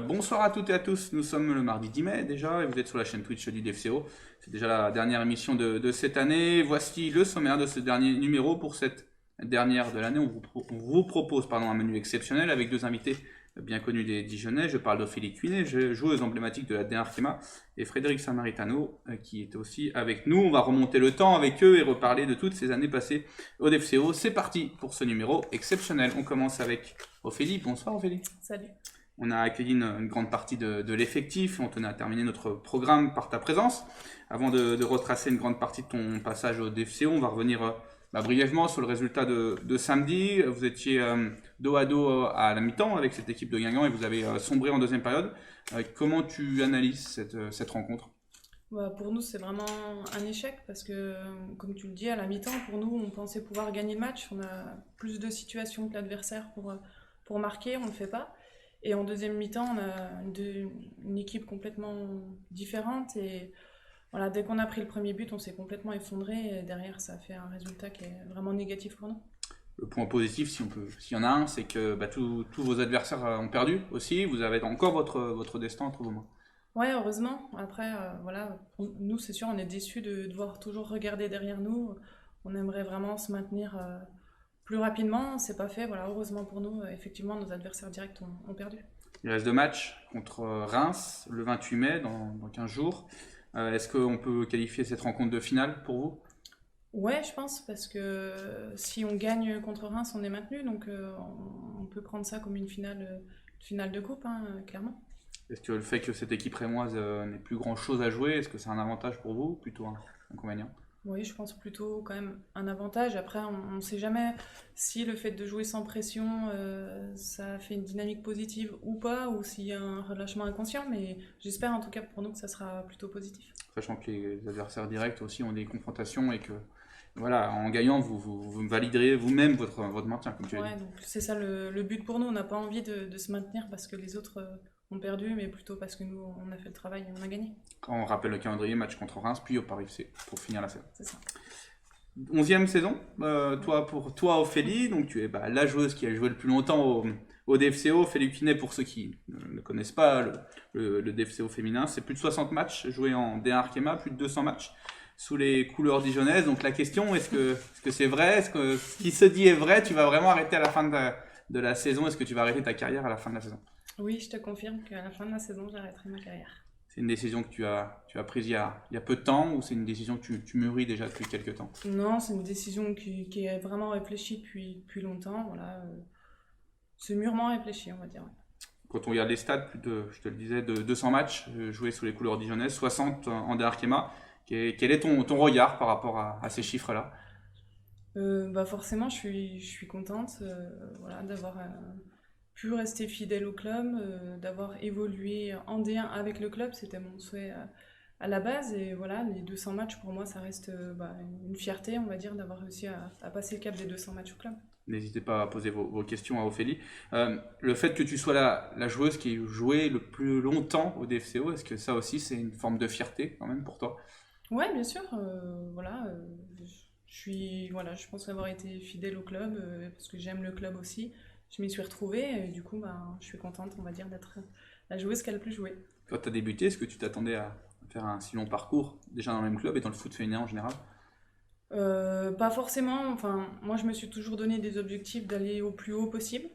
Bonsoir à toutes et à tous, nous sommes le mardi 10 mai déjà et vous êtes sur la chaîne Twitch du DFCO. C'est déjà la dernière émission de cette année. Voici le sommaire de ce dernier numéro. Pour cette dernière de l'année, on vous propose un menu exceptionnel avec deux invités bien connus des Dijonnais. Je parle d'Ophélie Cuinet, joueuse emblématique de la D1 Arkema, et Frédéric Samaritano qui est aussi avec nous. On va remonter le temps avec eux et reparler de toutes ces années passées au DFCO. C'est parti pour ce numéro exceptionnel. On commence avec Ophélie. Bonsoir Ophélie. Salut. On a accueilli une grande partie de l'effectif, on tenait à terminer notre programme par ta présence. Avant de retracer une grande partie de ton passage au DFCO, on va revenir brièvement sur le résultat de samedi. Vous étiez dos à dos à la mi-temps avec cette équipe de Guingamp et vous avez sombré en deuxième période. Comment tu analyses cette rencontre ? Pour nous, c'est vraiment un échec parce que, comme tu le dis, à la mi-temps, pour nous, on pensait pouvoir gagner le match. On a plus de situations que l'adversaire pour marquer, on ne le fait pas. Et en deuxième mi-temps, on a une équipe complètement différente. Et voilà, dès qu'on a pris le premier but, on s'est complètement effondré. Et derrière, ça a fait un résultat qui est vraiment négatif pour nous. Le point positif, s'il y en a un, c'est que tous vos adversaires ont perdu aussi. Vous avez encore votre destin entre vos mains. Ouais, heureusement. Après, voilà, pour nous, c'est sûr, on est déçus de devoir toujours regarder derrière nous. On aimerait vraiment se maintenir plus rapidement. C'est pas fait. Voilà, heureusement pour nous, effectivement, nos adversaires directs ont perdu. Il reste deux matchs contre Reims le 28 mai, dans 15 jours. Est-ce qu'on peut qualifier cette rencontre de finale pour vous ? Ouais, je pense, parce que si on gagne contre Reims, on est maintenu. Donc, on peut prendre ça comme une finale de coupe, hein, clairement. Est-ce que le fait que cette équipe rémoise n'ait plus grand-chose à jouer, est-ce que c'est un avantage pour vous ou plutôt un inconvénient ? Oui, je pense plutôt quand même un avantage. Après, on ne sait jamais si le fait de jouer sans pression, ça fait une dynamique positive ou pas, ou s'il y a un relâchement inconscient, mais j'espère en tout cas pour nous que ça sera plutôt positif. Sachant que les adversaires directs aussi ont des confrontations et que, voilà, en gagnant, vous validerez vous-même votre maintien, comme tu as dit. Donc c'est ça le but pour nous. On n'a pas envie de se maintenir parce que les autres ont perdu, mais plutôt parce que nous, on a fait le travail et on a gagné. Quand on rappelle le calendrier, match contre Reims, puis au Paris FC pour finir la saison. C'est ça. 11e saison, pour toi Ophélie, donc tu es la joueuse qui a joué le plus longtemps au DFCO. Ophélie Cuinet, pour ceux qui ne connaissent pas le DFCO féminin, c'est plus de 60 matchs joués en D1 Arkema, plus de 200 matchs sous les couleurs dijonnaises. Donc la question, est-ce que c'est vrai ? Est-ce que ce qui se dit est vrai ? Tu vas vraiment arrêter à la fin de la saison ? Est-ce que tu vas arrêter ta carrière à la fin de la saison ? Oui, je te confirme qu'à la fin de la saison, j'arrêterai ma carrière. C'est une décision que tu as prise il y a peu de temps ou c'est une décision que tu mûris déjà depuis quelques temps ? Non, c'est une décision qui est vraiment réfléchie depuis longtemps. Voilà, c'est mûrement réfléchi, on va dire. Quand on regarde les stats, je te le disais, de 200 matchs joués sous les couleurs dijonnaises, 60 en D1 Arkema. Quel est ton regard par rapport à ces chiffres-là ? Forcément, je suis contente voilà, d'avoir pu rester fidèle au club, d'avoir évolué en D1 avec le club. C'était mon souhait à la base. Et voilà, les 200 matchs, pour moi, ça reste une fierté, on va dire, d'avoir réussi à passer le cap des 200 matchs au club. N'hésitez pas à poser vos questions à Ophélie. Le fait que tu sois la joueuse qui a joué le plus longtemps au DFCO, est-ce que ça aussi, c'est une forme de fierté quand même pour toi ? Ouais, bien sûr. Je pense avoir été fidèle au club parce que j'aime le club aussi. Je m'y suis retrouvée et du coup, je suis contente, on va dire, d'être la joueuse qui a le plus joué. Quand tu as débuté, est-ce que tu t'attendais à faire un si long parcours déjà dans le même club et dans le foot féminin en général ? Pas forcément. Enfin, moi, je me suis toujours donné des objectifs d'aller au plus haut possible.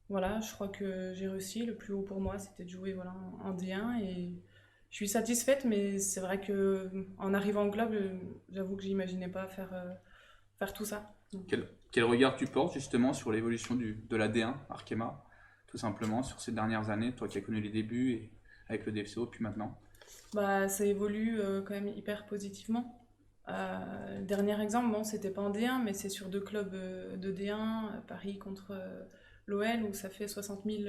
Voilà, je crois que j'ai réussi. Le plus haut pour moi, c'était de jouer en D1 et je suis satisfaite, mais c'est vrai que en arrivant au club, j'avoue que j'imaginais pas faire tout ça. Quel regard tu portes justement sur l'évolution de la D1 Arkema, tout simplement sur ces dernières années, toi qui as connu les débuts et avec le DFCO puis maintenant ? Ça évolue quand même hyper positivement. Dernier exemple, c'était pas en D1, mais c'est sur deux clubs de D1, Paris contre l'OL, où ça fait 60 000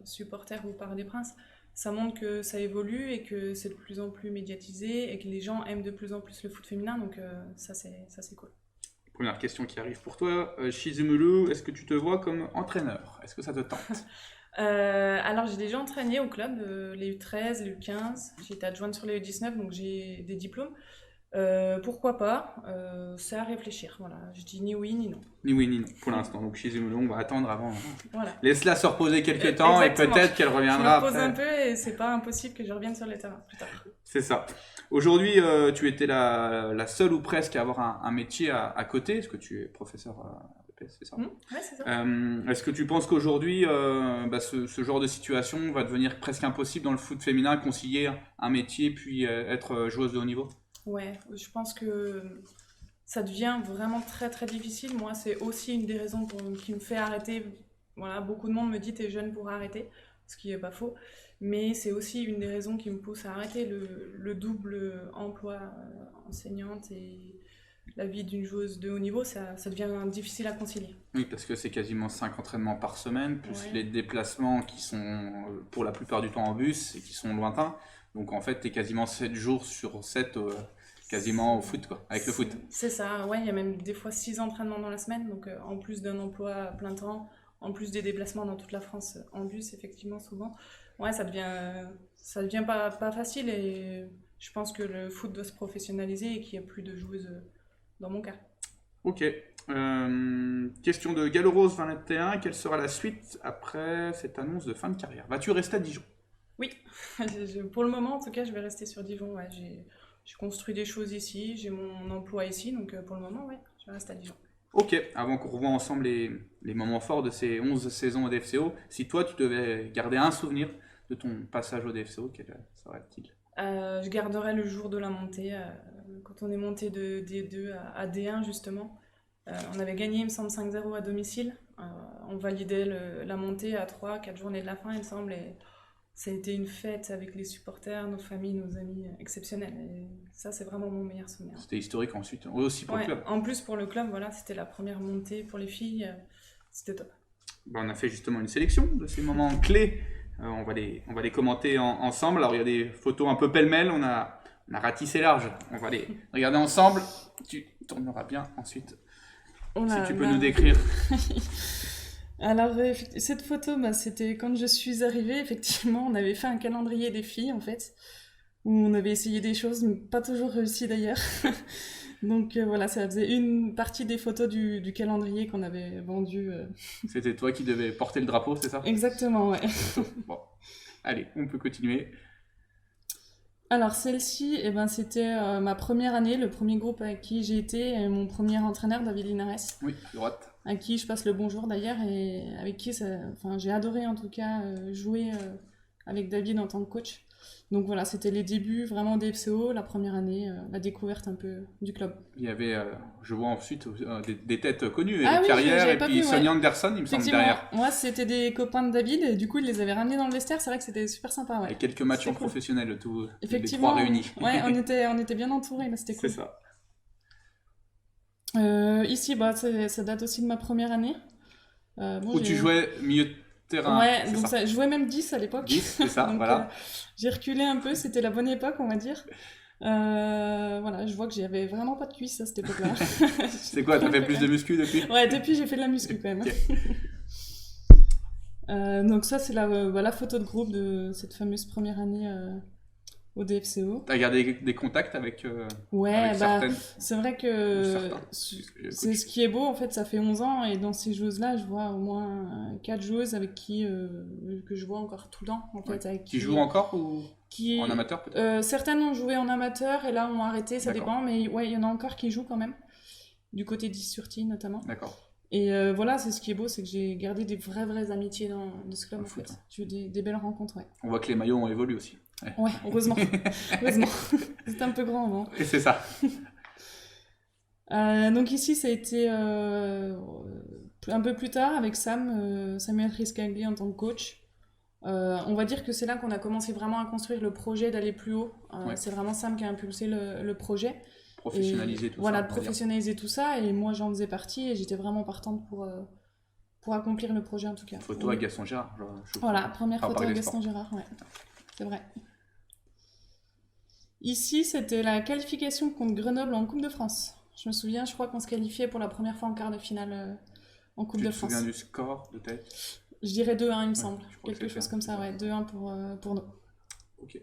supporters au Parc des Princes. Ça montre que ça évolue et que c'est de plus en plus médiatisé et que les gens aiment de plus en plus le foot féminin, donc ça c'est cool. Première question qui arrive pour toi, Shizumulu, est-ce que tu te vois comme entraîneur ? Est-ce que ça te tente ? Alors j'ai déjà entraîné au club, les U13, les U15, j'ai été adjointe sur les U19, donc j'ai des diplômes. Pourquoi pas? C'est à réfléchir. Voilà, je dis ni oui ni non. Ni oui ni non pour l'instant. Donc chez Zimolo, on va attendre avant. Voilà. Laisse-la se reposer quelques temps et Exactement. peut-être qu'elle Je me reviendra repose un après. peu et c'est pas impossible que je revienne sur les terrains plus tard. C'est ça. Aujourd'hui, tu étais la seule ou presque à avoir un métier à côté, parce que tu es professeur à EPS, c'est ça? Ouais, c'est ça. Est-ce que tu penses qu'aujourd'hui, ce genre de situation va devenir presque impossible dans le foot féminin, concilier un métier puis être joueuse de haut niveau? Ouais, je pense que ça devient vraiment très très difficile. Moi, c'est aussi une des raisons qui me fait arrêter. Voilà, beaucoup de monde me dit t'es jeune pour arrêter, ce qui est pas faux. Mais c'est aussi une des raisons qui me pousse à arrêter le double emploi enseignante et la vie d'une joueuse de haut niveau, ça devient difficile à concilier. Oui, parce que c'est quasiment 5 entraînements par semaine, plus Ouais. les déplacements qui sont pour la plupart du temps en bus et qui sont lointains. Donc en fait, tu es quasiment 7 jours sur 7 quasiment au foot, quoi, avec le foot. C'est ça, ouais, il y a même des fois 6 entraînements dans la semaine, donc en plus d'un emploi à plein temps, en plus des déplacements dans toute la France en bus, effectivement, souvent, ouais, ça devient pas facile et je pense que le foot doit se professionnaliser et qu'il n'y a plus de joueuses dans mon cas. Ok. Question de Galorose 21. Quelle sera la suite après cette annonce de fin de carrière? Vas-tu rester à Dijon? Oui, pour le moment, en tout cas, je vais rester sur Dijon, ouais, j'ai construit des choses ici, j'ai mon emploi ici, donc pour le moment, ouais, je reste à Dijon. Ok, avant qu'on revoie ensemble les moments forts de ces 11 saisons au DFCO, si toi tu devais garder un souvenir de ton passage au DFCO, quel serait-il? Je garderai le jour de la montée, quand on est monté de D2 à D1 justement. On avait gagné, il me semble, 5-0 à domicile. On validait la montée à 3-4 journées de la fin, il me semble. Et ça a été une fête avec les supporters, nos familles, nos amis exceptionnels. Et ça, c'est vraiment mon meilleur souvenir. C'était historique ensuite, aussi pour le Ouais, club. en plus, pour le club, voilà, c'était la première montée pour les filles. C'était top. On a fait justement une sélection de ces moments clés. On va les commenter ensemble. Alors il y a des photos un peu pêle-mêle, on a ratissé large. On va les regarder ensemble. Tu tourneras bien ensuite. Oh Si là tu peux là. nous décrire. Alors, cette photo, bah, c'était quand je suis arrivée, effectivement, on avait fait un calendrier des filles, en fait, où on avait essayé des choses, mais pas toujours réussi d'ailleurs. Donc voilà, ça faisait une partie des photos du calendrier qu'on avait vendu. C'était toi qui devais porter le drapeau, c'est ça? Exactement, ouais. Bon. Allez, on peut continuer. Alors celle-ci, eh ben, c'était ma première année, le premier groupe avec qui j'ai été, et mon premier entraîneur, David Linares, Oui, à droite. à qui je passe le bonjour d'ailleurs, et avec qui enfin, j'ai adoré en tout cas jouer avec David en tant que coach. Donc voilà, c'était les débuts vraiment des FCO, la première année, la découverte un peu du club. Il y avait, je vois ensuite des têtes connues, Ah Eric oui, Carrière j'avais et pas puis vu, Sonia ouais. Anderson, il me semble, Effectivement, derrière. moi c'était des copains de David, et du coup ils les avaient ramenés dans le vestiaire, c'est vrai que c'était super sympa, ouais. Et quelques matchs C'était en cool. professionnel, les trois Effectivement, réunis. ouais, on était bien entourés, là, c'était C'est cool. ça. Ici, bah, ça date aussi de ma première année. Bon, Où tu jouais milieu de terrain, Ouais, c'est donc ça? je jouais même 10 à l'époque. 10, c'est ça, Donc voilà. j'ai reculé un peu, c'était la bonne époque, on va dire. Voilà, je vois que j'avais vraiment pas de cuisses à cette époque-là. C'est quoi, t'as fait plus de muscu depuis? Ouais, depuis j'ai fait de la muscu quand même. Ok. Donc ça, c'est la photo de groupe de cette fameuse première année au DFCO. T'as gardé des contacts avec, Ouais, avec bah, certaines? c'est vrai Ou que certains, c'est ce qui est beau, en fait, ça fait 11 ans, et dans ces joueuses-là, je vois au moins 4 joueuses avec qui, que je vois encore tout le temps, en fait. Ouais. Avec Qui jouent encore ou qui, en amateur peut-être? certaines ont joué en amateur, et là ont arrêté, ça D'accord. dépend, mais ouais, il y en a encore qui jouent quand même, du côté d'Is-sur-Tille notamment. D'accord. Et voilà, c'est ce qui est beau, c'est que j'ai gardé des vraies amitiés dans ce club, Dans en le foot, fait. hein. J'ai eu des belles rencontres, ouais. On voit que les maillots ont évolué aussi. Ouais, heureusement. Heureusement. C'était un peu grand avant. Et c'est ça. Donc ici, ça a été un peu plus tard avec Samuel Riscagli en tant que coach. On va dire que c'est là qu'on a commencé vraiment à construire le projet d'aller plus haut. Ouais. C'est vraiment Sam qui a impulsé le projet. Professionnaliser tout Voilà, ça. de professionnaliser tout ça. Et moi, j'en faisais partie et j'étais vraiment partante pour accomplir le projet en tout cas. Photo à Gaston Gérard. Voilà, première Enfin, photo à parler des Gaston sports. Gérard, ouais. C'est vrai. Ici, c'était la qualification contre Grenoble en Coupe de France. Je me souviens, je crois qu'on se qualifiait pour la première fois en quart de finale en Coupe Tu de te France. souviens du score de tête? Je dirais 2-1, il me semble. je crois que Quelque c'est chose ça. comme ça, ouais. 2-1 pour nous. Ok.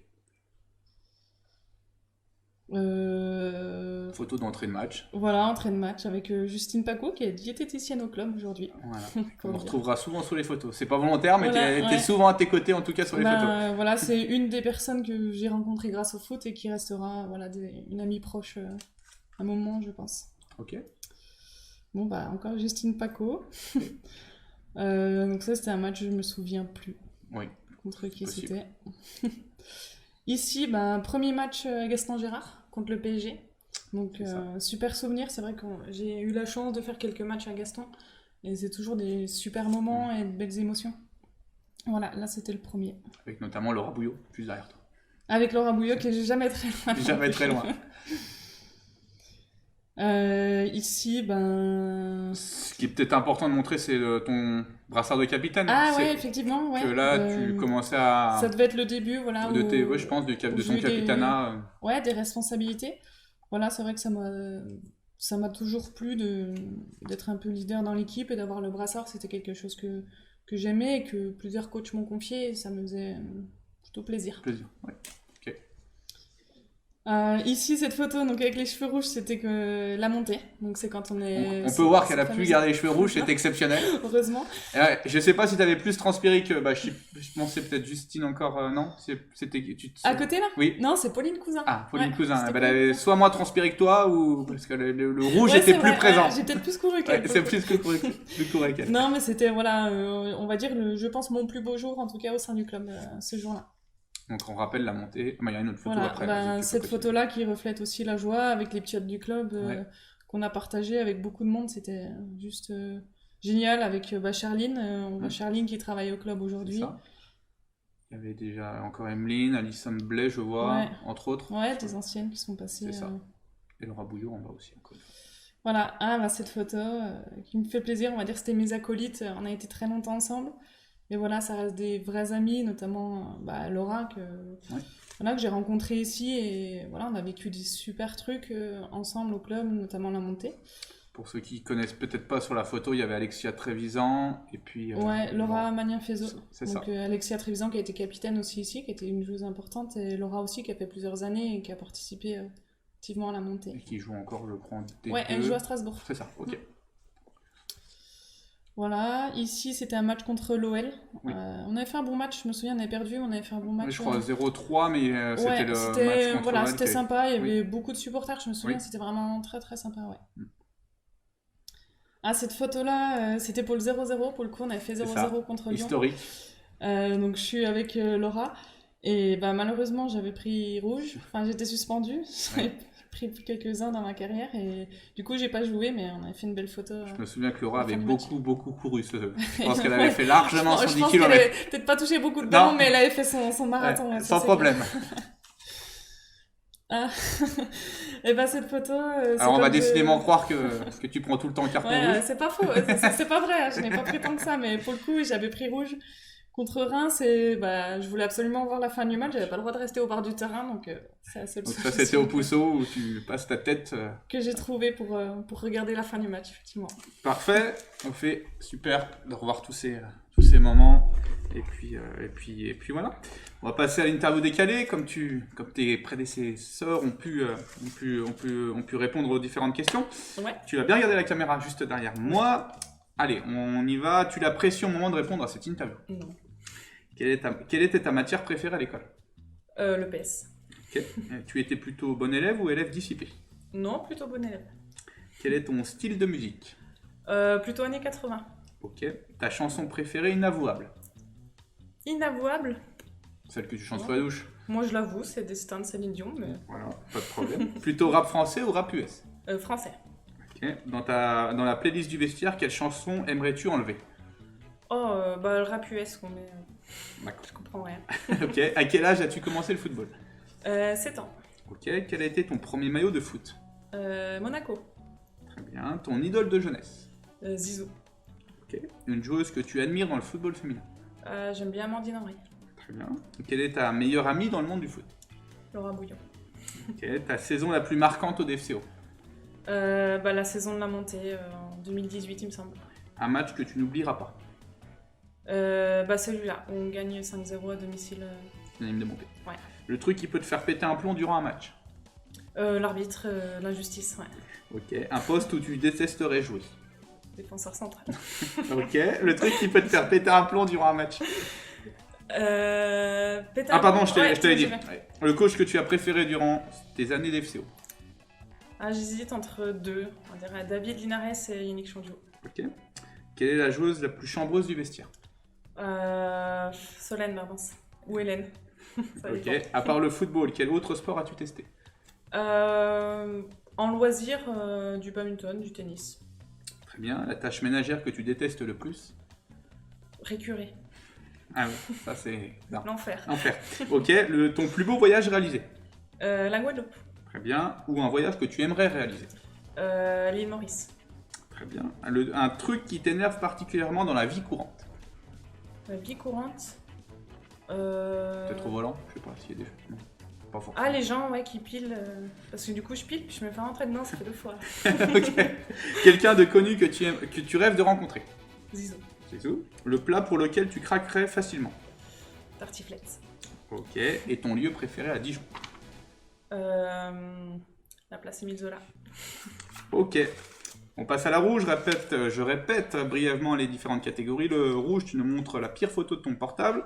Photo d'entrée de match. Voilà, entrée de match avec Justine Paco, qui est diététicienne au club aujourd'hui. Voilà. Pour On dire. retrouvera souvent sur les photos. C'est pas volontaire, mais Voilà, t'es ouais. souvent à tes côtés, en tout cas, sur les photos. Voilà, c'est une des personnes que j'ai rencontrées grâce au foot et qui restera voilà, une amie proche un moment, je pense. Ok. Bon, bah, encore Justine Paco. Donc ça, c'était un match, je me souviens plus Oui. contre qui Possible. c'était. Ici, bah, premier match à Gaston Gérard contre le PSG. Donc C'est ça. super souvenir, c'est vrai que j'ai eu la chance de faire quelques matchs à Gaston et c'est toujours des super moments et de belles émotions. Voilà, là c'était le premier. Avec notamment Laura Bouillot, juste derrière toi. Avec Laura Bouillot qui est jamais très loin. Jamais très loin. Ici, ben... Ce qui est peut-être important de montrer, c'est ton brassard de capitaine. Ah C'est ouais, effectivement, ouais. que là, tu commençais à... Ça devait être le début, voilà. Ouais, je pense, de ton capitanat. Ouais, des responsabilités. Voilà, c'est vrai que ça m'a toujours plu d'être un peu leader dans l'équipe et d'avoir le brassard. C'était quelque chose que j'aimais et que plusieurs coachs m'ont confié et ça me faisait plutôt plaisir. Plaisir, ouais. Ici, cette photo, donc avec les cheveux rouges, c'était que la montée. Donc c'est quand on est... On peut voir qu'elle a pu garder les cheveux rouges, c'est exceptionnel. Heureusement. Et ouais, je sais pas si t'avais plus transpiré que... Bah, je pensais peut-être Justine encore, non? C'était... À côté là? Oui. Non, c'est Pauline Cousin. Ah, Pauline Ouais, Cousin. c'était Elle avait soit moins transpiré que toi, ou... Parce que le rouge Ouais, était c'est plus vrai, présent. ouais, j'ai peut-être plus couru qu'elle. Ouais, c'est plus couru qu'elle. Non, mais c'était, voilà, on va dire, je pense, mon plus beau jour, en tout cas, au sein du club, ce jour-là. Donc on rappelle la montée. Il y a une autre photo Voilà, après. ben, cette photo-là qui reflète aussi la joie avec les piottes du club Ouais. qu'on a partagé avec beaucoup de monde. C'était juste génial avec Charline. On voit Charline qui travaille au club aujourd'hui. Il y avait déjà encore Emeline, Alison Blais, je vois, Ouais. entre autres. Ouais, des anciennes qui sont passées. C'est ça. Et Laura Bouillot en bas aussi. Encore. Voilà, cette photo qui me fait plaisir. On va dire que c'était mes acolytes. On a été très longtemps ensemble. Et voilà, ça reste des vrais amis, notamment Laura, que j'ai rencontrée ici. Et voilà, on a vécu des super trucs ensemble au club, notamment la montée. Pour ceux qui connaissent peut-être pas sur la photo, il y avait Alexia Trévisan et puis... Laura Magnin-Fezo. C'est ça. Donc Alexia Trévisan qui a été capitaine aussi ici, qui était une joueuse importante. Et Laura aussi qui a fait plusieurs années et qui a participé activement à la montée. Et qui joue encore, je crois, en D2. Ouais, elle joue à Strasbourg. C'est ça, ok. Voilà, ici c'était un match contre l'OL. Oui. On avait fait un bon match, je me souviens, on avait perdu, on avait fait un bon match. Oui, je crois 0-3, mais c'était le match contre l'OL. C'était sympa, il y avait beaucoup de supporters, je me souviens, c'était vraiment très très sympa, ouais. Cette photo-là, c'était pour le 0-0, pour le coup, on avait fait 0-0 contre Lyon. Historique. Donc je suis avec Laura, et malheureusement j'avais pris rouge, enfin j'étais suspendue, j'avais pris quelques-uns dans ma carrière, et du coup j'ai pas joué, mais on avait fait une belle photo. Je me souviens que Laura avait beaucoup couru. Je pense qu'elle avait fait largement son 10 km. Je pense qu'elle avait peut-être pas touché beaucoup de ballons, mais elle avait fait son marathon. Ouais, sans problème. Et cette photo. Alors on va décidément croire que tu prends tout le temps le carton rouge. C'est pas faux, c'est pas vrai, je n'ai pas pris tant que ça, mais pour le coup j'avais pris rouge contre Reims et je voulais absolument voir la fin du match, j'avais pas le droit de rester au bord du terrain, donc c'est assez. Donc ça c'était au Pousseau où tu passes ta tête. Que j'ai trouvé pour regarder la fin du match, effectivement. Parfait, on fait super de revoir tous ces moments. Et puis voilà. On va passer à l'interview décalée, comme tes prédécesseurs ont pu répondre aux différentes questions. Ouais. Tu vas bien regarder la caméra juste derrière moi. Allez, on y va. Tu l'as apprécié au moment de répondre à cette interview. Non. Quelle était ta matière préférée à l'école? Le PS. Okay. Tu étais plutôt bon élève ou élève dissipé? Non, plutôt bon élève. Quel est ton style de musique? Plutôt années 80. Ok. Ta chanson préférée inavouable? Inavouable? Celle que tu chantes sous la douche? Moi je l'avoue, c'est Destin de Céline Dion, mais... Voilà, pas de problème. Plutôt rap français ou rap US? Français. Ok. Dans la playlist du vestiaire, quelle chanson aimerais-tu enlever? Le rap US qu'on met... D'accord. Je comprends rien. Ok. À quel âge as-tu commencé le football? 7 ans. Ok. Quel a été ton premier maillot de foot? Monaco. Très bien. Ton idole de jeunesse? Zizou. Ok. Une joueuse que tu admires dans le football féminin? J'aime bien Amandine Henry. Très bien. Quelle est ta meilleure amie dans le monde du foot? Laura Bouillon. Ok. Ta saison la plus marquante au DFCO? La saison de la montée en 2018, il me semble. Un match que tu n'oublieras pas? Celui-là, où on gagne 5-0 à domicile. Unanime de montée. Ouais. Le truc qui peut te faire péter un plomb durant un match? L'arbitre, l'injustice, ouais. Ok. Un poste où tu détesterais jouer. Défenseur central. Ok. Le truc qui peut te faire péter un plomb durant un match. Ah pardon, je t'avais dit. Ouais. Le coach que tu as préféré durant tes années d'FCO. Ah, j'hésite entre deux. On dirait David Linares et Yannick Changio. Ok. Quelle est la joueuse la plus chambreuse du vestiaire? Solène Barbance. Ou Hélène. Ça Ok. dépend. À part le football, quel autre sport as-tu testé? En loisir, du badminton, du tennis. Très bien. La tâche ménagère que tu détestes le plus? Récurer. Ah oui, ça c'est... Non. L'enfer. Enfer. Ok. Ton plus beau voyage réalisé? La Guadeloupe. Très bien. Ou un voyage que tu aimerais réaliser? L'île Maurice. Très bien. Un truc qui t'énerve particulièrement dans la vie courante? La vie courante. T'es trop volant? Je sais pas s'il y a des choses. Non, pas forcément. Ah, les gens ouais, qui pilent. Parce que du coup, je pile, puis je me fais rentrer dedans, ça fait 2 fois. Ok. Quelqu'un de connu que tu rêves de rencontrer? Zizou. C'est tout. Le plat pour lequel tu craquerais facilement? Tartiflette. Ok. Et ton lieu préféré à Dijon? La place Émile Zola. Ok. On passe à la rouge. Je répète brièvement les différentes catégories. Le rouge, tu nous montres la pire photo de ton portable.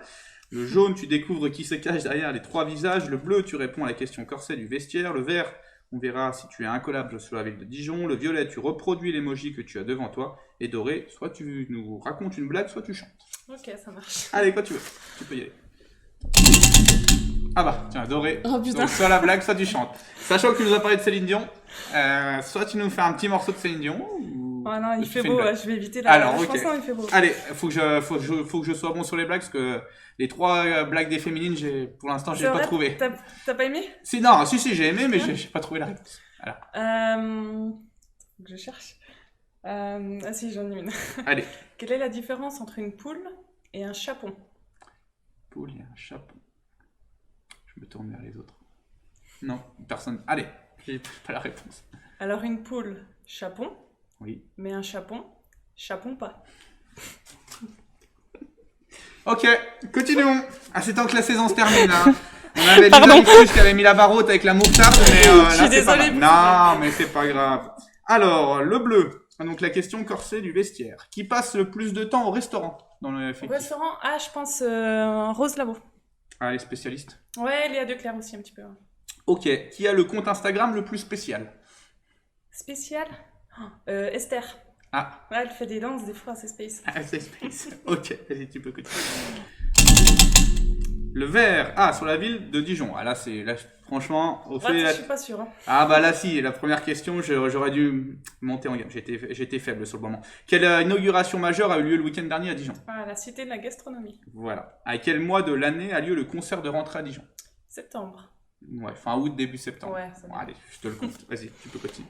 Le jaune, tu découvres qui se cache derrière les 3 visages. Le bleu, tu réponds à la question corset du vestiaire. Le vert, on verra si tu es incollable sur la ville de Dijon. Le violet, tu reproduis l'emoji que tu as devant toi. Et doré, soit tu nous racontes une blague, soit tu chantes. Ok, ça marche. Allez, quoi tu veux. Tu peux y aller. Ah bah, tiens, doré. Oh putain. Donc, soit la blague, soit tu chantes. Sachant que tu nous as parlé de Céline Dion, soit tu nous fais un petit morceau de Céline Dion. Ou... Oh non, il tu fait fais une beau, blague. ouais, je vais éviter la Alors, ok. chanson, il fait beau. Allez, faut que je sois bon sur les blagues, parce que les 3 blagues des féminines, pour l'instant, je C'est n'ai pas vrai, trouvé. T'as pas aimé? Si, non, si, j'ai aimé, mais j'ai pas trouvé la réponse. Voilà. Faut que je cherche. Ah si, j'en ai une. Allez. Quelle est la différence entre une poule et un chapon? Poule et un chapon. Je me tourne vers les autres. Non, personne. Allez, j'ai pas la réponse. Alors une poule, chapon, Oui. mais un chapon, chapon pas. Ok, continuons. Ah, c'est temps que la saison se termine, hein. On avait déjà une plus qui avait mis la barre haute avec la moutarde, mais là, Je suis c'est pas désolée. grave. Non, mais c'est pas grave. Alors, le bleu. Donc, la question corsée du vestiaire. Qui passe le plus de temps au restaurant dans le Au effectif? restaurant, ah je pense Rose Labo. Ah, les spécialistes. Ouais, Léa Declerc aussi un petit peu. Ok, qui a le compte Instagram le plus spécial? Spécial Esther. Ah, Ouais, elle fait des danses des fois, c'est space. c'est space. Ok, vas-y, tu peux continuer. Le vert. Ah, sur la ville de Dijon. Ah, là, franchement, au fait. Ouais, je suis pas sûre. Hein. Ah, bah là, si, la première question, j'aurais dû monter en gamme. J'étais faible sur le moment. Quelle inauguration majeure a eu lieu le week-end dernier à Dijon? Ah, la cité de la gastronomie. Voilà. À quel mois de l'année a lieu le concert de rentrée à Dijon? Septembre. Ouais, fin août, début septembre. Ouais, ça Bon, va. allez, je te le compte. Vas-y, tu peux continuer.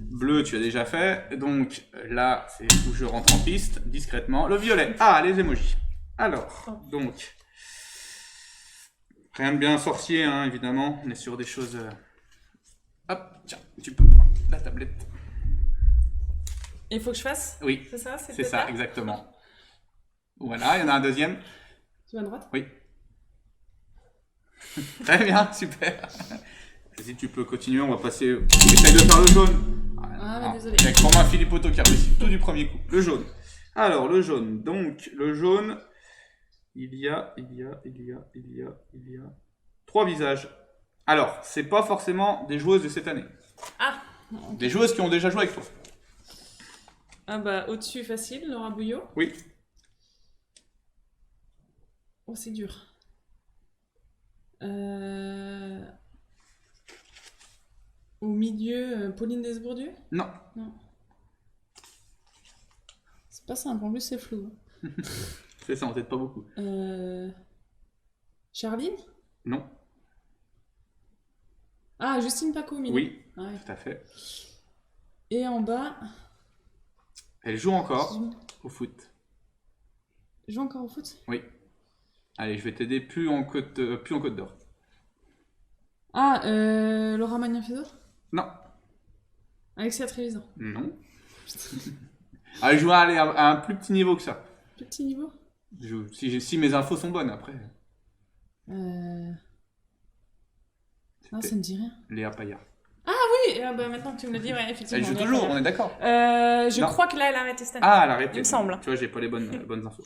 Bleu, tu as déjà fait. Donc là, c'est où je rentre en piste, discrètement. Le violet. Ah, les emojis. Alors, donc... Rien de bien sorcier, hein, évidemment. On est sur des choses... Hop, tiens, tu peux prendre la tablette. Il faut que je fasse? Oui, C'est ça? c'est ça, exactement. Voilà, il y en a un deuxième. Tu vas à droite? Oui. Très bien, super. Vas-y, tu peux continuer, on va passer... Essaye de faire le jaune. Ah, bah, désolé. Avec Romain Philippotto qui a réussi tout du premier coup. Le jaune. Alors, le jaune. Donc, le jaune, il y a 3 visages. Alors, c'est pas forcément des joueuses de cette année. Ah! Des joueuses qui ont déjà joué avec toi. Ah bah, au-dessus, facile, Laura Bouillot. Oui. Oh, c'est dur. Au milieu, Pauline Desbourdieu? Non. Non. C'est pas simple, en plus c'est flou. C'est ça, on t'aide pas beaucoup. Charline? Non. Ah, Justine Paco au milieu. Oui, Ah ouais. tout à fait. Et en bas... Elle joue encore au foot. Joue encore au foot? Oui. Allez, je vais t'aider plus en Côte d'Or. Ah, Laura Magnin-Fedor? Non. Alexia Trevisan? Non. Elle joue à un plus petit niveau que ça. Petit niveau? Si mes infos sont bonnes, après. Ah, ça me dit rien. Léa Paya. Oui, maintenant que tu me le dis, ouais, effectivement. Elle joue toujours, on est d'accord. Je Non. crois que là, elle a arrêté cette année. Ah, elle a arrêté. Il me semble. Tu vois, j'ai pas les bonnes infos.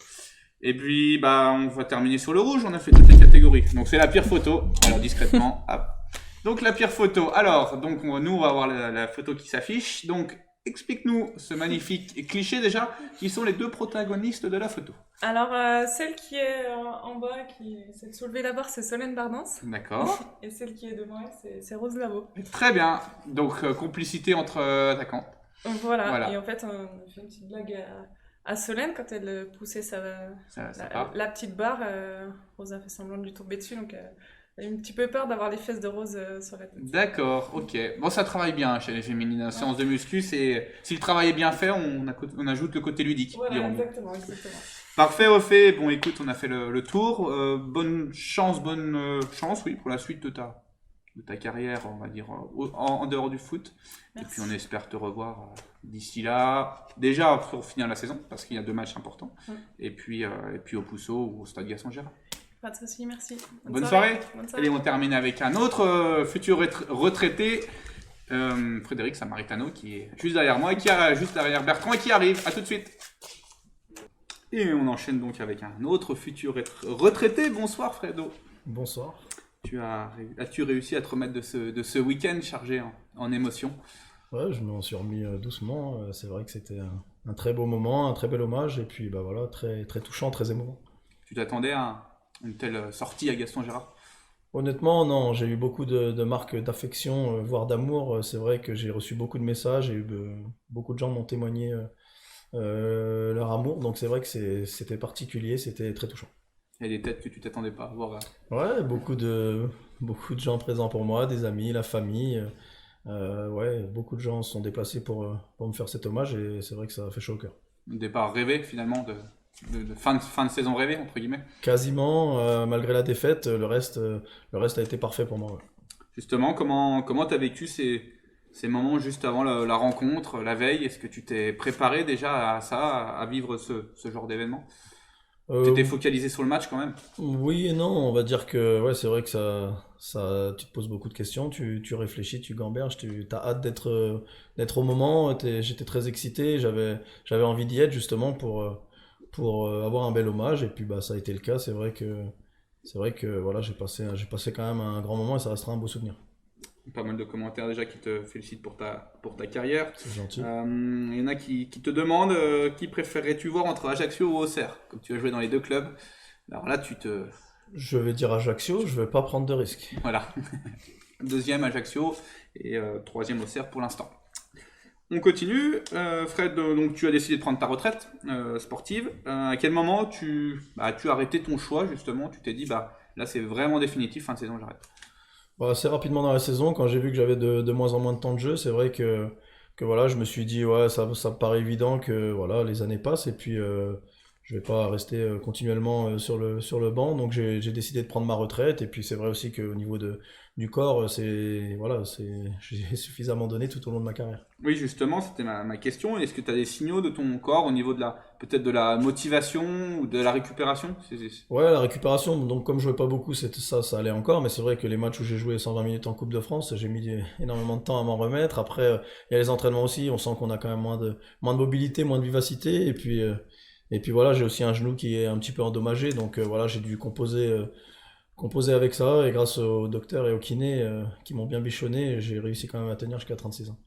Et puis, on va terminer sur le rouge. On a fait toutes les catégories. Donc, c'est la pire photo. Alors, discrètement. Hop. Donc, la pire photo. Alors, donc, nous, on va avoir la photo qui s'affiche. Donc, explique-nous ce magnifique cliché déjà. Qui sont les deux protagonistes de la photo? Alors, celle qui est en bas, celle de soulever la barre, c'est Solène Bardance. D'accord. Et celle qui est devant elle, c'est Rose Lavo. Très bien. Donc, complicité entre attaquants. Voilà. Et en fait, on a fait une petite blague à Solène quand elle poussait la petite barre. Rose a fait semblant de lui tomber dessus, donc elle a eu un petit peu peur d'avoir les fesses de Rose sur la tête. D'accord, ok. Bon, ça travaille bien chez les féminines. En séance de muscu, si le travail est bien fait, on ajoute le côté ludique. Voilà, exactement. Parfait, refait. Bon, écoute, on a fait le tour. Bonne chance, oui, pour la suite de ta carrière, on va dire, en dehors du foot. Merci. Et puis, on espère te revoir d'ici là. Déjà, pour finir la saison, parce qu'il y a 2 matchs importants. Et puis au Pousseau ou au Stade Gaston-Gérard. Pas de soucis, merci. Bonne soirée. Allez, on termine avec un autre futur retraité. Frédéric Samaritano, qui est juste derrière moi, et qui est juste derrière Bertrand, et qui arrive. À tout de suite. Et on enchaîne donc avec un autre futur retraité. Bonsoir Fredo. Bonsoir. As-tu réussi à te remettre de ce week-end chargé en émotions? Ouais, je m'en suis remis doucement. C'est vrai que c'était un très beau moment, un très bel hommage, et puis voilà, très, très touchant, très émouvant. Tu t'attendais à une telle sortie à Gaston-Gérard? Honnêtement, non, j'ai eu beaucoup de marques d'affection, voire d'amour. C'est vrai que j'ai reçu beaucoup de messages, et beaucoup de gens m'ont témoigné leur amour, donc c'est vrai que c'était particulier, c'était très touchant. Il y a des têtes que tu t'attendais pas à voir. Ouais, beaucoup de gens présents pour moi, des amis, la famille. Ouais, beaucoup de gens se sont déplacés pour me faire cet hommage, et c'est vrai que ça a fait chaud au cœur. Un départ rêvé finalement, de fin de saison rêvée entre guillemets. Quasiment, malgré la défaite, le reste a été parfait pour moi. Ouais. Justement, comment t'as vécu ces moments juste avant la rencontre, la veille? Est-ce que tu t'es préparé déjà à ça, à vivre ce genre d'événement? Tu étais focalisé sur le match quand même? Oui et non, on va dire que ouais, c'est vrai que ça, tu te poses beaucoup de questions, tu réfléchis, tu gamberges, tu as hâte d'être au moment. J'étais très excité, j'avais envie d'y être justement pour avoir un bel hommage, et puis ça a été le cas. C'est vrai que voilà, j'ai passé quand même un grand moment, et ça restera un beau souvenir. Pas mal de commentaires déjà qui te félicitent pour ta carrière. C'est gentil. Il y en a qui te demandent qui préférerais-tu voir entre Ajaccio ou Auxerre, comme tu as joué dans les 2 clubs. Alors là, Je vais dire Ajaccio, je vais pas prendre de risques. Voilà. 2e Ajaccio et 3e Auxerre pour l'instant. On continue. Fred, donc tu as décidé de prendre ta retraite sportive. À quel moment tu as arrêté ton choix justement? Tu t'es dit là c'est vraiment définitif, fin de saison, j'arrête. Assez rapidement dans la saison, quand j'ai vu que j'avais de moins en moins de temps de jeu, c'est vrai que voilà, je me suis dit ouais, ça me paraît évident que voilà, les années passent, et puis je vais pas rester continuellement sur le banc, donc j'ai décidé de prendre ma retraite. Et puis c'est vrai aussi qu'au niveau du corps, j'ai suffisamment donné tout au long de ma carrière. Oui, justement, c'était ma question. Est-ce que tu as des signaux de ton corps au niveau de peut-être de la motivation ou de la récupération? Ouais, la récupération, donc comme je jouais pas beaucoup, ça allait encore, mais c'est vrai que les matchs où j'ai joué 120 minutes en Coupe de France, j'ai mis énormément de temps à m'en remettre. Après, il y a les entraînements aussi, on sent qu'on a quand même moins de mobilité, moins de vivacité, et puis voilà, j'ai aussi un genou qui est un petit peu endommagé, donc voilà, j'ai dû composer avec ça, et grâce au docteur et au kiné qui m'ont bien bichonné, j'ai réussi quand même à tenir jusqu'à 36 ans.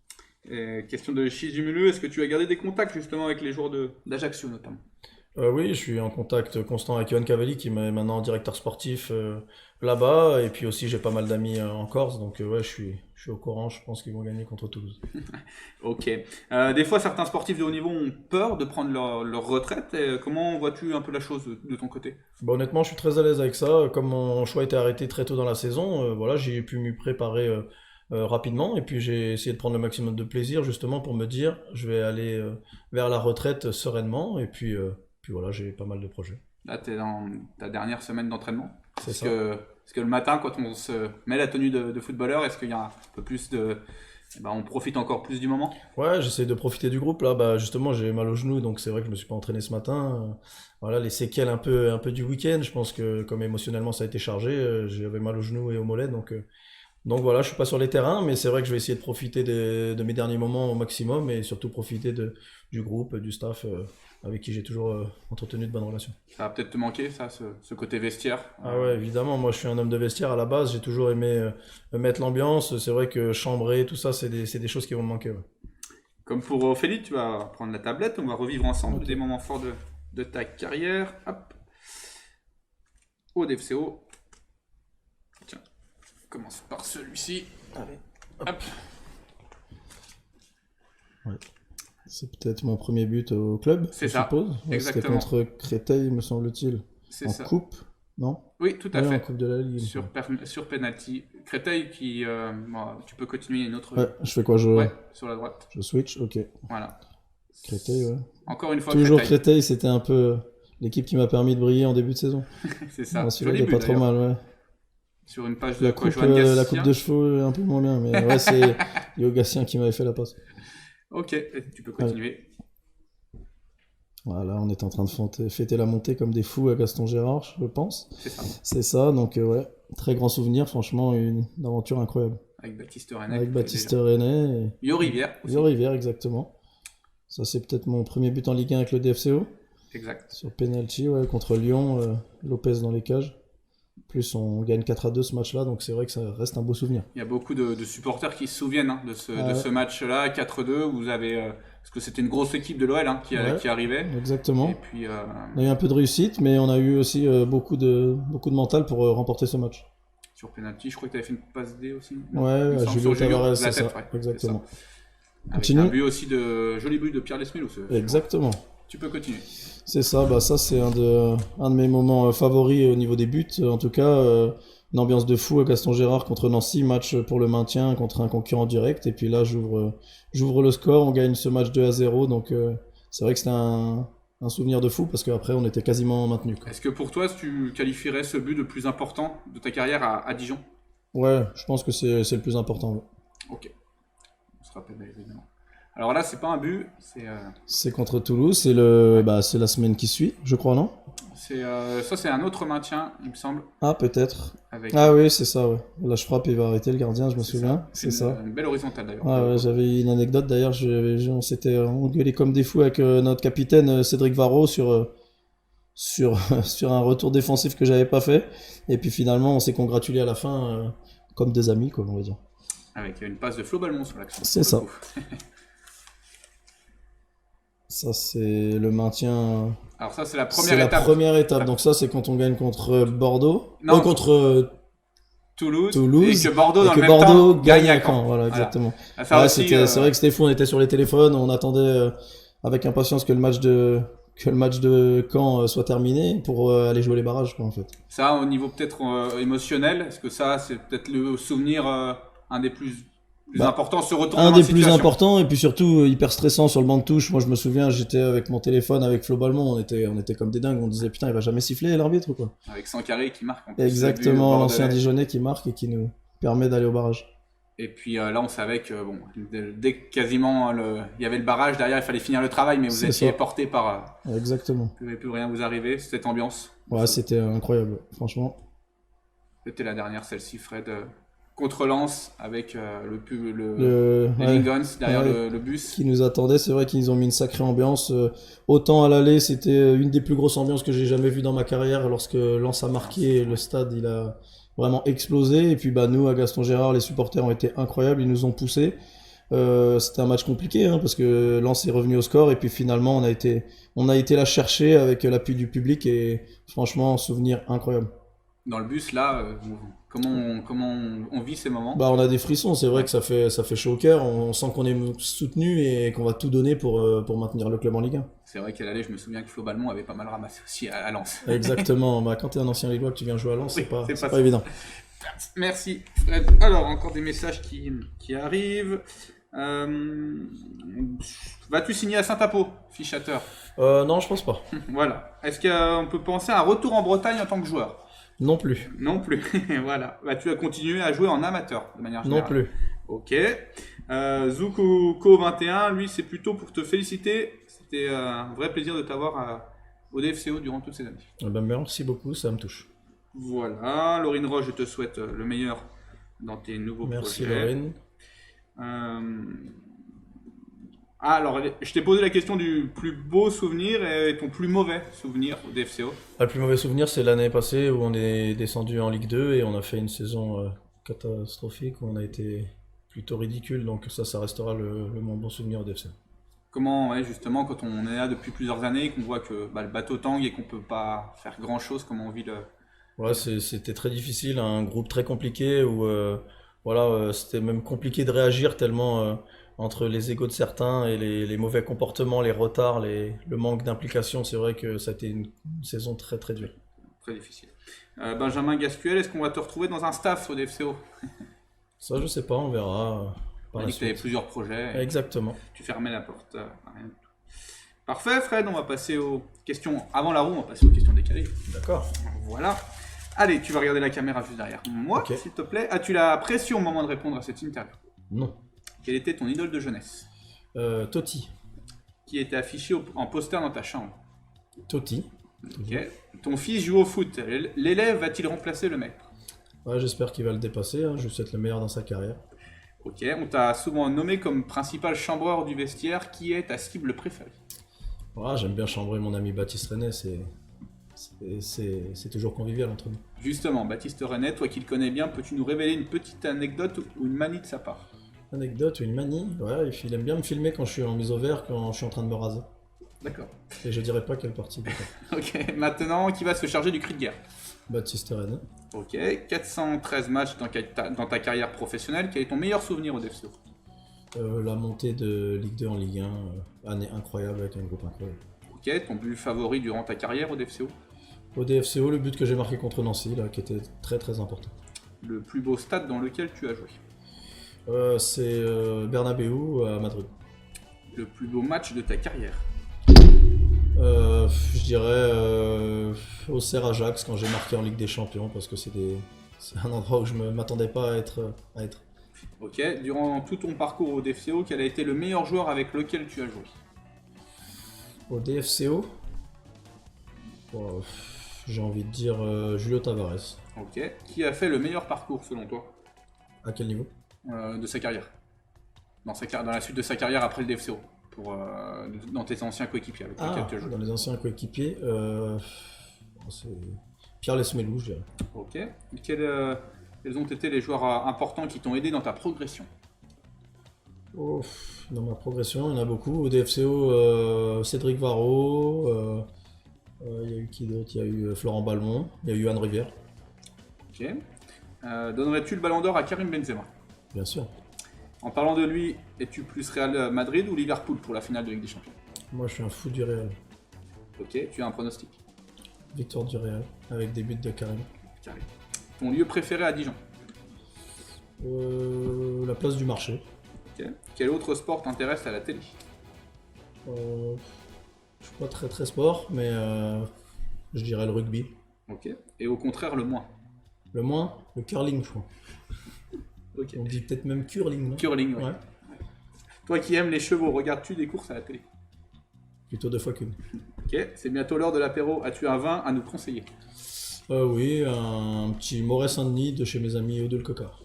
Question de Chizumulu, est-ce que tu as gardé des contacts justement avec les joueurs d'Ajaccio notamment? Oui, je suis en contact constant avec Yohan Cavalli, qui est maintenant directeur sportif là-bas, et puis aussi j'ai pas mal d'amis en Corse, donc ouais, je suis au courant, je pense qu'ils vont gagner contre Toulouse. Ok. Des fois, certains sportifs de haut niveau ont peur de prendre leur retraite. Comment vois-tu un peu la chose de ton côté? Honnêtement, je suis très à l'aise avec ça. Comme mon choix était arrêté très tôt dans la saison, voilà, j'ai pu m'y préparer rapidement, et puis j'ai essayé de prendre le maximum de plaisir justement pour me dire je vais aller vers la retraite sereinement, et puis voilà, j'ai pas mal de projets. Là, tu es dans ta dernière semaine d'entraînement. C'est ça. Est-ce que le matin, quand on se met la tenue de footballeur, est-ce qu'il y a un peu plus on profite encore plus du moment? Ouais, j'essaie de profiter du groupe. Là, justement, j'ai mal au genou, donc c'est vrai que je me suis pas entraîné ce matin. Voilà, les séquelles un peu du week-end. Je pense que comme émotionnellement ça a été chargé, j'avais mal au genou et au mollet, donc Donc voilà, je suis pas sur les terrains, mais c'est vrai que je vais essayer de profiter de mes derniers moments au maximum et surtout profiter du groupe, du staff avec qui j'ai toujours entretenu de bonnes relations. Ça va peut-être te manquer, ça, ce côté vestiaire. Ah ouais, évidemment, moi je suis un homme de vestiaire à la base, j'ai toujours aimé mettre l'ambiance. C'est vrai que chambrer, tout ça, c'est des choses qui vont me manquer. Ouais. Comme pour Ophélie, tu vas prendre la tablette, on va revivre ensemble Ok. des moments forts de ta carrière. Hop. Au DFCO. Tiens, on commence par celui-ci. Allez. Hop. C'est peut-être mon premier but au club, C'est je ça, suppose. Ouais, c'était exactement. contre Créteil, me semble-t-il. C'est En ça. coupe, non? Oui, tout à Ouais, en fait. coupe de la Ligue. Sur penalty. Créteil qui... bon, tu peux continuer une autre... Ouais, je fais quoi? Ouais, sur la droite. Je switch? Ok. Voilà. Créteil, ouais. Encore une fois, Toujours Créteil. Créteil, c'était un peu l'équipe qui m'a permis de briller en début de saison. C'est ça. Bon, celui-là, Joli il est but, pas trop d'ailleurs. mal, ouais. Sur une page de quoi, Johan La Gatien. coupe de chevaux, un peu moins bien, mais ouais, c'est Yo Gatien qui m'avait fait la passe. Ok, et tu peux continuer. Voilà, on est en train de fêter la montée comme des fous à Gaston Gérard, je pense. C'est ça. C'est ça, donc ouais, très grand souvenir, franchement, une aventure incroyable. Avec Baptiste René. Avec Baptiste René et Yo Rivière aussi. Yo Rivière, exactement. Ça, c'est peut-être mon premier but en Ligue 1 avec le DFCO. Exact. Sur penalty, ouais, contre Lyon, Lopez dans les cages. Plus on gagne 4-2 ce match-là, donc c'est vrai que ça reste un beau souvenir. Il y a beaucoup de supporters qui se souviennent de Ah ce ouais. match-là, 4-2. Vous avez, parce que c'était une grosse équipe de l'OL Ouais. qui arrivait. Exactement. Et puis, On a eu un peu de réussite, mais on a eu aussi beaucoup de mental pour remporter ce match. sur penalty, je crois que tu avais fait une passe D aussi. Ouais, Il me à semble, Julio sur Tavares, la c'est tête, ça. ouais, Exactement. c'est ça. Avec Continue. un but aussi joli but de Pierre Lesmelou. Exactement. Tu peux continuer. C'est ça, bah ça c'est un de mes moments favoris au niveau des buts. En tout cas, une ambiance de fou à Gaston Gérard contre Nancy, match pour le maintien contre un concurrent direct. Et puis là, j'ouvre le score, on gagne ce match 2-0. Donc c'est vrai que c'était un souvenir de fou parce qu'après on était quasiment maintenu. Est-ce que pour toi, tu qualifierais ce but le plus important de ta carrière à Dijon? Ouais, je pense que c'est le plus important. Ouais. Ok. On se rappelle évidemment. Alors là, c'est pas un but, C'est contre Toulouse, c'est la semaine qui suit, je crois, non? ça, c'est un autre maintien, il me semble. Ah, peut-être. Avec, Ah oui, c'est ça, ouais. Là, je frappe et il va arrêter le gardien, je me souviens. C'est une, ça. une belle horizontale d'ailleurs. Ah ouais, j'avais une anecdote d'ailleurs, on s'était engueulé comme des fous avec notre capitaine Cédric Varro sur un retour défensif que j'avais pas fait. Et puis finalement, on s'est congratulé à la fin comme des amis, quoi, on va dire. Avec une passe de Flo Balmont sur l'action. C'est ça. Ça, c'est le maintien. Alors ça, c'est la C'est première la étape. première étape. Donc ça, c'est quand on gagne contre Bordeaux. Non. Contre Toulouse. Toulouse. Et que Bordeaux, et dans que le même Bordeaux temps, gagne à Caen. Caen. Voilà, exactement. Ah, ça Ouais, aussi, c'est vrai que c'était fou, on était sur les téléphones, on attendait avec impatience que le match de Caen soit terminé pour aller jouer les barrages, quoi, en fait. ça, au niveau peut-être émotionnel, est-ce que ça, c'est peut-être le souvenir un des plus importants, ce retour Un dans des la plus situation. importants, et puis surtout hyper stressant sur le banc de touche. Moi, je me souviens, j'étais avec mon téléphone avec Flo Balmont, on était comme des dingues, on disait putain, il va jamais siffler l'arbitre, quoi. Avec Sankaré qui marque en plus. Exactement, Le l'ancien Bordelais. Dijonais qui marque et qui nous permet d'aller au barrage. Et puis là, on savait que bon, dès que quasiment il y avait le barrage derrière, il fallait finir le travail, mais vous C'est étiez ça. porté par. Exactement. Il ne pouvait plus rien vous arriver, cette ambiance. Ouais, c'était incroyable, franchement. C'était la dernière, celle-ci, Fred. Contre Lens, avec les Ouais. Lingons derrière Ouais. le bus. Qui nous attendait, c'est vrai qu'ils nous ont mis une sacrée ambiance. Autant à l'aller, c'était une des plus grosses ambiances que j'ai jamais vues dans ma carrière. Lorsque Lens a marqué, le stade, il a vraiment explosé. Et puis bah nous, à Gaston Gérard, les supporters ont été incroyables, ils nous ont poussés. C'était un match compliqué, hein, parce que Lens est revenu au score et puis finalement on a été la chercher avec l'appui du public et franchement, souvenir incroyable. Dans le bus, là, comment on vit ces moments? Bah on a des frissons, c'est vrai que ça fait chaud au cœur, on sent qu'on est soutenu et qu'on va tout donner pour maintenir le club en Ligue 1. C'est vrai qu'à l'aller, je me souviens que Flo Balmont avait pas mal ramassé aussi à Lens. Exactement, bah, quand t'es un ancien Lillois que tu viens jouer à Lens, Oui, c'est c'est pas pas évident. Merci Fred. Alors, encore des messages qui arrivent. Vas-tu signer à Saint-Apo, Fichateur? Non, je pense pas. Voilà. Est-ce qu'on peut penser à un retour en Bretagne en tant que joueur? Non plus. Non plus. Voilà. Vas-tu as continué à jouer en amateur de manière Non générale? plus. Ok. Zuko 21, lui, c'est plutôt pour te féliciter. C'était un vrai plaisir de t'avoir au DFCO durant toutes ces années. Eh ben, merci beaucoup, ça me touche. Voilà. Laurine Roche, je te souhaite le meilleur dans tes nouveaux Merci projets. Lorraine. Alors, je t'ai posé la question du plus beau souvenir et ton plus mauvais souvenir au DFCO. Le plus mauvais souvenir, c'est l'année passée où on est descendu en Ligue 2 et on a fait une saison catastrophique où on a été plutôt ridicule. Donc ça restera mon bon souvenir au DFC. Comment, ouais, justement, quand on est là depuis plusieurs années, qu'on voit que le bateau tangue et qu'on peut pas faire grand-chose, comment on vit le... Ouais, c'était très difficile, un groupe très compliqué où c'était même compliqué de réagir tellement entre les égos de certains et les mauvais comportements, les retards, le manque d'implication, c'est vrai que ça a été une saison très très dure. Très difficile. Benjamin Gascuel, est-ce qu'on va te retrouver dans un staff au DFCO? Ça, je sais pas, on verra. On a dit que tu avais plusieurs projets. Exactement. Tu fermais la porte. Rien du tout. Parfait, Fred, on va passer aux questions. Avant la roue, on va passer aux questions décalées. D'accord. Voilà. Allez, tu vas regarder la caméra juste derrière moi, Ok. s'il te plaît. As-tu la pression au moment de répondre à cette interview? Non. Quelle était ton idole de jeunesse Totti. qui était affiché en poster dans ta chambre? Totti. Ok. Ton fils joue au foot. L'élève va-t-il remplacer le maître? Ouais, j'espère qu'il va le dépasser, hein. Je lui souhaite le meilleur dans sa carrière. Ok. On t'a souvent nommé comme principal chambreur du vestiaire. Qui est ta cible préférée? Ouais, j'aime bien chambrer mon ami Baptiste René, c'est toujours convivial entre nous. Justement, Baptiste René, toi qui le connais bien, peux-tu nous révéler une petite anecdote ou une manie de sa part? Anecdote ou une manie? Ouais, il aime bien me filmer quand je suis en mise au vert, quand je suis en train de me raser. D'accord. Et je dirais pas quelle partie. Ok. Maintenant, qui va se charger du cri de guerre? Baptiste René. Ok. 413 matchs dans ta carrière professionnelle. Quel est ton meilleur souvenir au DFCO? La montée de Ligue 2 en Ligue 1, année incroyable avec un groupe incroyable. Ok. Ton but favori durant ta carrière au DFCO? Au DFCO, le but que j'ai marqué contre Nancy, là, qui était très très important. Le plus beau stade dans lequel tu as joué? C'est Bernabéu à Madrid. Le plus beau match de ta carrière? Je dirais au Auxerre Ajax quand j'ai marqué en Ligue des Champions parce que c'est un endroit où je ne m'attendais pas à être. Ok. Durant tout ton parcours au DFCO, quel a été le meilleur joueur avec lequel tu as joué? Au DFCO, j'ai envie de dire Julio Tavares. Ok. Qui a fait le meilleur parcours selon toi À quel niveau? de sa carrière? Dans la suite de sa carrière après le DFCO, dans tes anciens coéquipiers avec lesquels tu as joué. Dans les anciens coéquipiers, c'est Pierre Lesmelou, je dirais. Ok. Quels ont été les joueurs importants qui t'ont aidé dans ta progression? Dans ma progression, il y en a beaucoup. Au DFCO, Cédric Varro, il y a eu qui d'autre? Il y a eu Florent Balmont, il y a eu Anne Rivière. Ok. Donnerais-tu le ballon d'or à Karim Benzema? Bien sûr. En parlant de lui, es-tu plus Real Madrid ou Liverpool pour la finale de Ligue des Champions? Moi, je suis un fou du Real. Ok. Tu as un pronostic? Victoire du Real, avec des buts de Karim. Karim. Ton lieu préféré à Dijon? La place du marché. Ok. Quel autre sport t'intéresse à la télé? Je suis pas très très sport, mais je dirais le rugby. Ok. Et au contraire, le moins? Le moins, le curling, je crois. Ok. On dit peut-être même curling, non? Curling, ouais. Ouais. Toi qui aimes les chevaux, regardes-tu des courses à la télé? Plutôt 2 fois qu'une. Ok. C'est bientôt l'heure de l'apéro. As-tu un vin à nous conseiller? Oui, un petit Moret Saint-Denis de chez mes amis Odile Cocard.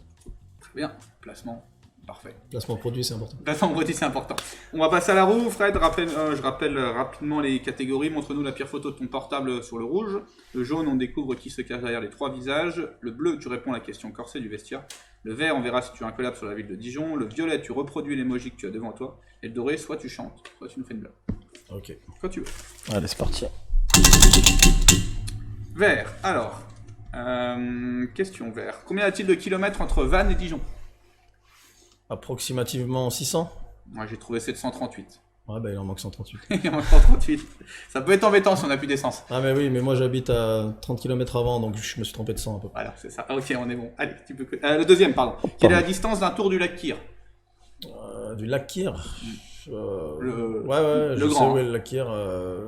Très bien. Placement. Parfait. Placement produit, c'est important. Placement produit, c'est important. On va passer à la roue. Fred, je rappelle rapidement les catégories. Montre-nous la pire photo de ton portable sur le rouge. Le jaune, on découvre qui se cache derrière les 3 visages. Le bleu, tu réponds à la question corsée du vestiaire. Le vert, on verra si tu as un collab sur la ville de Dijon. Le violet, tu reproduis l'emoji que tu as devant toi. Et le doré, soit tu chantes, soit tu nous fais une blague. Ok. Quand tu veux. Allez, c'est parti. Vert, alors. Question vert. Combien y a-t-il de kilomètres entre Vannes et Dijon? Approximativement 600. Moi, j'ai trouvé 738. Ouais, bah il en manque 138. Il y en a 138. Ça peut être embêtant si on n'a plus d'essence. Ah, mais oui, mais moi j'habite à 30 km avant, donc je me suis trompé de 100 un peu. Voilà, c'est ça. Ok, on est bon. Allez, tu peux. Le deuxième, pardon. Quelle est la distance d'un tour du lac Kyr? Du lac Kyr. Ouais, le je sais grand, où est le lac Kyr.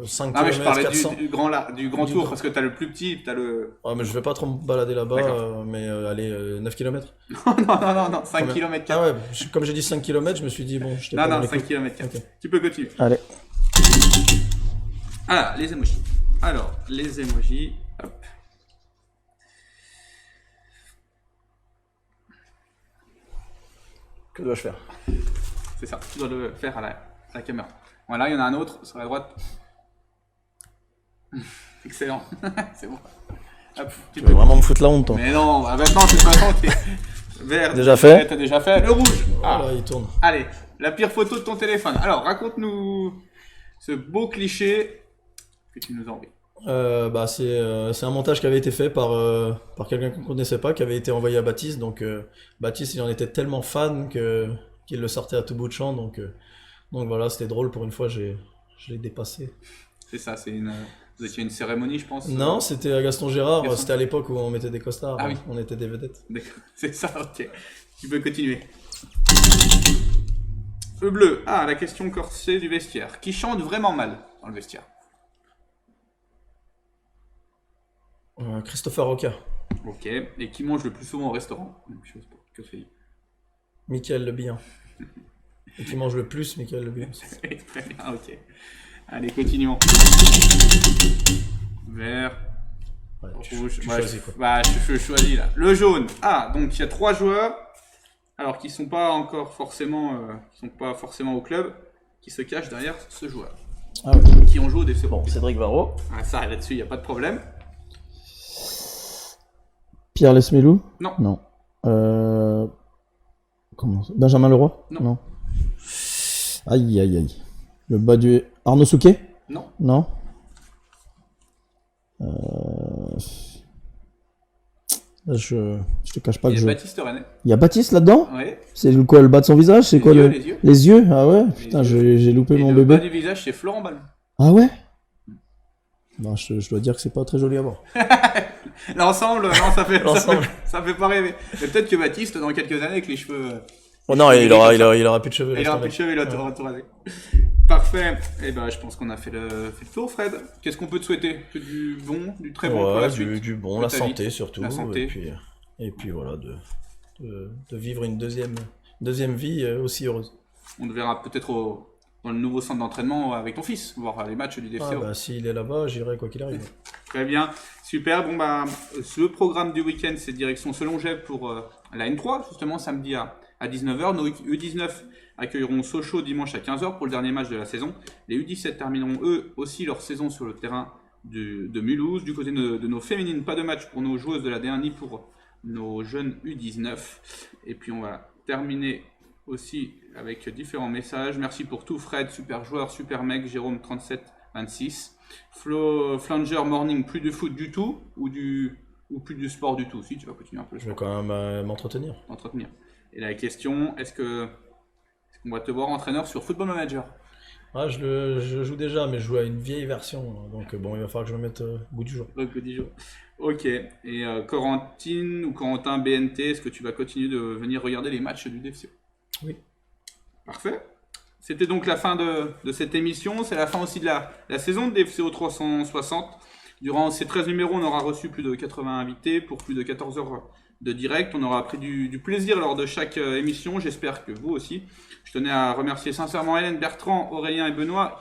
5 Non, mais je km, parlais 400. du grand Du tour, grand. parce que t'as le plus petit, t'as le. Ah, mais je vais pas trop me balader là-bas, D'accord. mais allez, 9 km. non, 5 km 4. Ah ouais, comme j'ai dit 5 km, je me suis dit, bon, je t'ai pas Non, dans les 5 coups. km 4. Ok. Tu peux continuer. Allez. Ah, les emojis. Alors, les emojis. Hop. Que dois-je faire? C'est ça, tu dois le faire à la caméra. Voilà, il y en a un autre sur la droite. Excellent, c'est bon. Hop, Tu veux vraiment me foutre la honte, toi? Mais non, bah maintenant, de toute façon, t'es vert. Déjà fait? T'as déjà fait. Le rouge. Ah. Voilà, il tourne. Allez, la pire photo de ton téléphone. Alors, raconte-nous ce beau cliché que tu nous as envoyé. C'est un montage qui avait été fait par quelqu'un qu'on ne connaissait pas, qui avait été envoyé à Baptiste. Donc Baptiste, il en était tellement fan qu'il le sortait à tout bout de champ. Donc voilà, c'était drôle pour une fois, je l'ai dépassé. C'est ça, vous étiez à une cérémonie, je pense. Non, c'était à Gaston Gérard. Gaston. C'était à l'époque où on mettait des costards. Ah oui. On était des vedettes. D'accord, c'est ça, ok. Tu peux continuer. Le bleu. Ah, la question corsée du vestiaire. Qui chante vraiment mal dans le vestiaire? Christopher Roca. Ok. Et qui mange le plus souvent au restaurant? Même chose pour que fait. Michael Le Bihan. Et qui mange le plus, Michael Le Bihan. Très bien, ok. Allez, continuons. Vert. Ouais, Rouge. tu Ouais, choisis, quoi. Bah, je choisis là. Le jaune. Ah, donc il y a 3 joueurs, alors qui sont pas encore forcément, au club, qui se cachent derrière ce joueur, Ah ouais. qui ont joué au DFCO. Bon, Cédric Varro. Ah, ça, là-dessus, il n'y a pas de problème. Pierre Lesmelou? Non. Non. Comment ça? Benjamin Leroy? Non. Aïe, aïe, aïe. Le bas du... Arnaud Souquet? Non. Non. Je te cache pas Il que y a je... Baptiste René. Il y a Baptiste là-dedans? Ouais. C'est quoi, le bas de son visage? C'est quoi yeux, le... les yeux. Les yeux? Ah ouais? Putain, yeux. j'ai loupé Et mon le bas bébé. du visage, c'est Florent Ballon. Ah ouais? Non, je dois dire que c'est pas très joli à voir. L'ensemble, non, L'ensemble. ça fait pas rêver. Mais peut-être que Baptiste, dans quelques années, avec les cheveux... Oh non, il aura plus de cheveux. Il laisse aura tomber. plus de cheveux, il aura tout rasé. Parfait. Et ben, je pense qu'on a fait le tour, Fred. Qu'est-ce qu'on peut te souhaiter? Que du bon, du très bon pour la Ouais, suite du bon, de la ta santé vie. surtout. La santé. Et puis voilà, de vivre une deuxième vie aussi heureuse. On te verra peut-être dans le nouveau centre d'entraînement avec ton fils, voir les matchs du DFCO. Ah bah s'il est là-bas, j'irai quoi qu'il arrive. Très bien, super. Bon bah, ce programme du week-end, c'est direction Selongey pour la N3, justement samedi à 19h. Nos U19 accueilleront Sochaux dimanche à 15h pour le dernier match de la saison. Les U17 termineront eux aussi leur saison sur le terrain de Mulhouse. Du côté de nos féminines, pas de match pour nos joueuses de la D1 ni pour nos jeunes U19. Et puis on va terminer aussi avec différents messages. Merci pour tout Fred, super joueur, super mec, Jérôme 3726. Flo Flanger Morning, plus de foot du tout ou plus du sport du tout? Si tu vas continuer un peu le Je vais sport. quand même m'entretenir. Entretenir. Et la question, est-ce qu'on va te voir entraîneur sur Football Manager? Ah, je joue déjà, mais je joue à une vieille version. Donc bon, il va falloir que je me mette au bout du jour. Donc 10 jours. Ok. Et Corentin BNT, est-ce que tu vas continuer de venir regarder les matchs du DFCO? Oui. Parfait. C'était donc la fin de cette émission. C'est la fin aussi de la saison de DFCO 360. Durant ces 13 numéros, on aura reçu plus de 80 invités pour plus de 14 heures de direct. On aura pris du plaisir lors de chaque émission. J'espère que vous aussi. Je tenais à remercier sincèrement Hélène, Bertrand, Aurélien et Benoît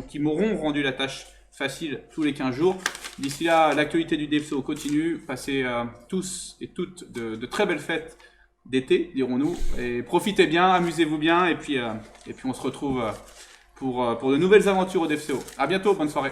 qui m'auront rendu la tâche facile tous les 15 jours. D'ici là, l'actualité du DFCO continue. Passez tous et toutes de très belles fêtes d'été, dirons-nous. Et profitez bien, amusez-vous bien. Et puis on se retrouve pour de nouvelles aventures au DFCO. À bientôt, bonne soirée.